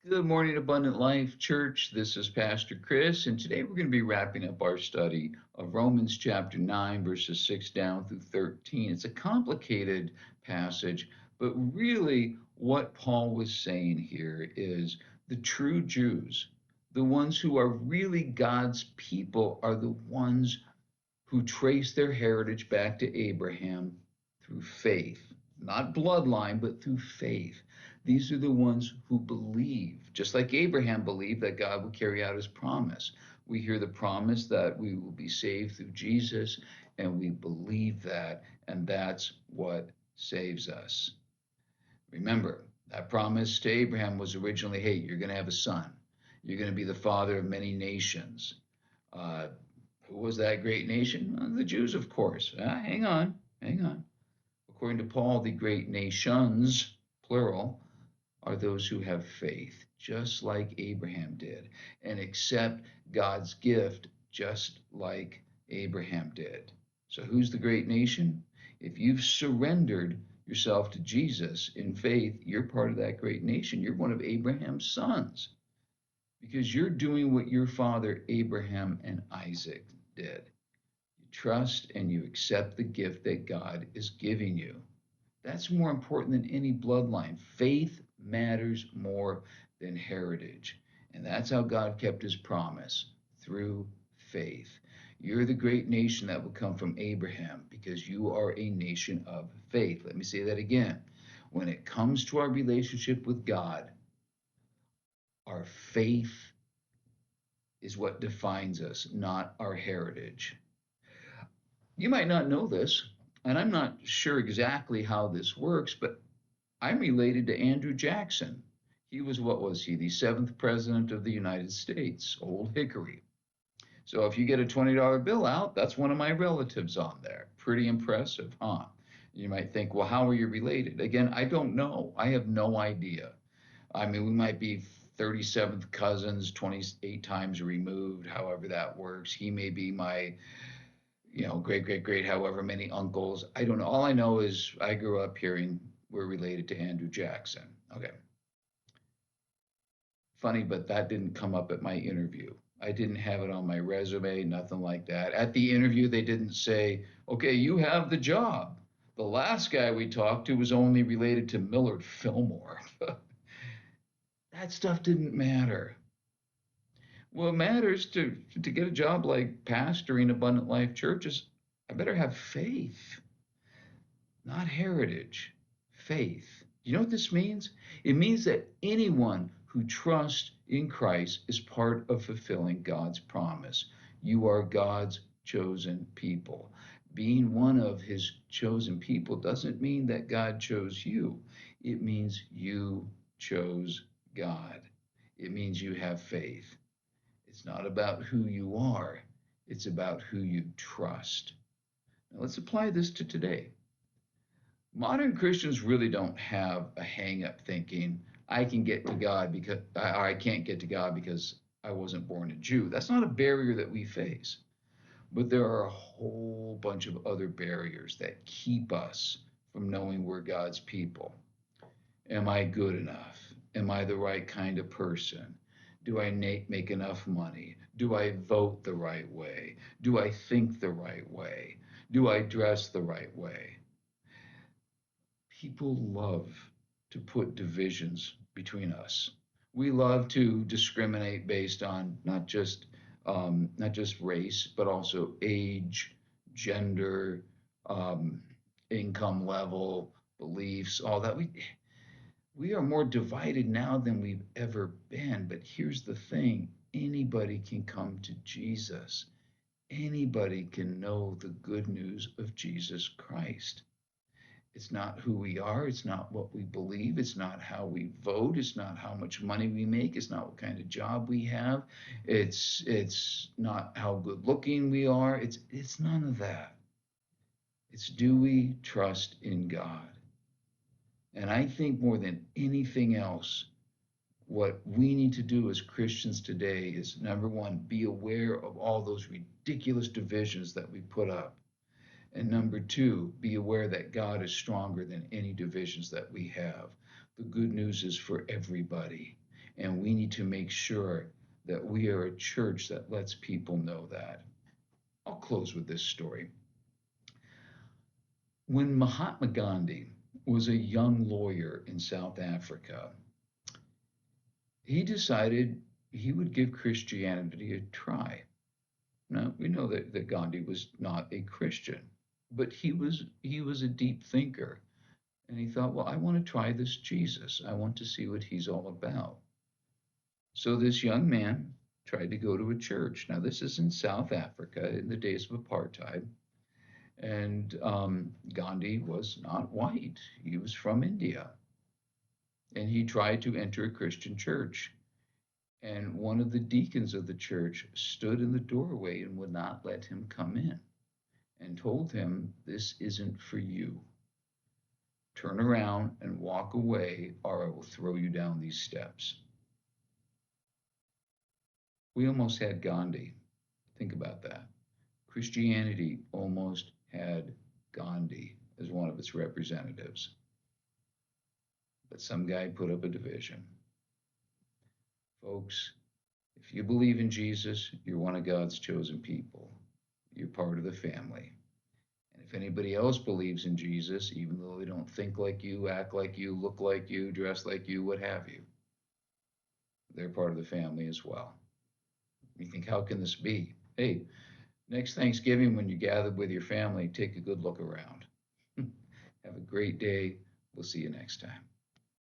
Good morning, Abundant Life Church. This is Pastor Chris, and today we're going to be wrapping up our study of Romans chapter 9, verses 6 down through 13. It's a complicated passage, but really what Paul was saying here is the true Jews, the ones who are really God's people, are the ones who trace their heritage back to Abraham through faith, not bloodline, but through faith. These are the ones who believe, just like Abraham believed that God would carry out his promise. We hear the promise that we will be saved through Jesus, and we believe that, and that's what saves us. Remember, that promise to Abraham was originally, hey, you're going to have a son. You're going to be the father of many nations. Uh, who was that great nation? The Jews, of course. Hang on, hang on. According to Paul, the great nations, plural, are those who have faith, just like Abraham did, and accept God's gift, just like Abraham did. So, who's the great nation? If you've surrendered yourself to Jesus in faith, you're part of that great nation. You're one of Abraham's sons because you're doing what your father Abraham and Isaac did. You trust and you accept the gift that God is giving you. That's more important than any bloodline. Faith matters more than heritage. And that's how God kept his promise through faith. You're the great nation that will come from Abraham because you are a nation of faith. Let me say that again. When it comes to our relationship with God, our faith is what defines us, not our heritage. You might not know this, and I'm not sure exactly how this works, but I'm related to Andrew Jackson. He was, what was he, the seventh president of the United States, Old Hickory. So if you get a $20 bill out, that's one of my relatives on there. Pretty impressive, huh? You might think, well, how are you related? Again, I don't know. I have no idea. I mean, we might be 37th cousins, 28 times removed, however that works. He may be my great, great, great, however many uncles. I don't know. All I know is I grew up hearing we're related to Andrew Jackson. Okay. Funny, but that didn't come up at my interview. I didn't have it on my resume, nothing like that. At the interview, they didn't say, okay, you have the job. The last guy we talked to was only related to Millard Fillmore. That stuff didn't matter. What matters to get a job like pastoring Abundant Life churches, I better have faith, not heritage, faith. You know what this means? It means that anyone who trusts in Christ is part of fulfilling God's promise. You are God's chosen people. Being one of his chosen people doesn't mean that God chose you. It means you chose God. It means you have faith. It's not about who you are, it's about who you trust. Now let's apply this to today. Modern Christians really don't have a hang up thinking, I can get to God because I can't get to God because I wasn't born a Jew. That's not a barrier that we face. But there are a whole bunch of other barriers that keep us from knowing we're God's people. Am I good enough? Am I the right kind of person? Do I make enough money? Do I vote the right way? Do I think the right way? Do I dress the right way? People love to put divisions between us. We love to discriminate based on not just race, but also age, gender, um, income level, beliefs, all that. We are more divided now than we've ever been. But here's the thing: anybody can come to Jesus. Anybody can know the good news of Jesus Christ. It's not who we are. It's not what we believe. It's not how we vote. It's not how much money we make. It's not what kind of job we have. It's not how good looking we are. It's none of that. It's, do we trust in God? And I think more than anything else, what we need to do as Christians today is, number one, be aware of all those ridiculous divisions that we put up. And number two, be aware that God is stronger than any divisions that we have. The good news is for everybody. And we need to make sure that we are a church that lets people know that. I'll close with this story. When Mahatma Gandhi was a young lawyer in South Africa, he decided he would give Christianity a try. Now, we know that Gandhi was not a Christian, but he was a deep thinker. And he thought, well, I want to try this Jesus. I want to see what he's all about. So this young man tried to go to a church. Now, this is in South Africa in the days of apartheid. And Gandhi was not white, he was from India. And he tried to enter a Christian church. And one of the deacons of the church stood in the doorway and would not let him come in and told him, this isn't for you. Turn around and walk away, or I will throw you down these steps. We almost had Gandhi. Think about that. Christianity almost had Gandhi as one of its representatives. But some guy put up a division. Folks, if you believe in Jesus, you're one of God's chosen people. You're part of the family. And if anybody else believes in Jesus, even though they don't think like you, act like you, look like you, dress like you, what have you, they're part of the family as well. You think, how can this be? Hey, next Thanksgiving, when you gather with your family, take a good look around. Have a great day. We'll see you next time.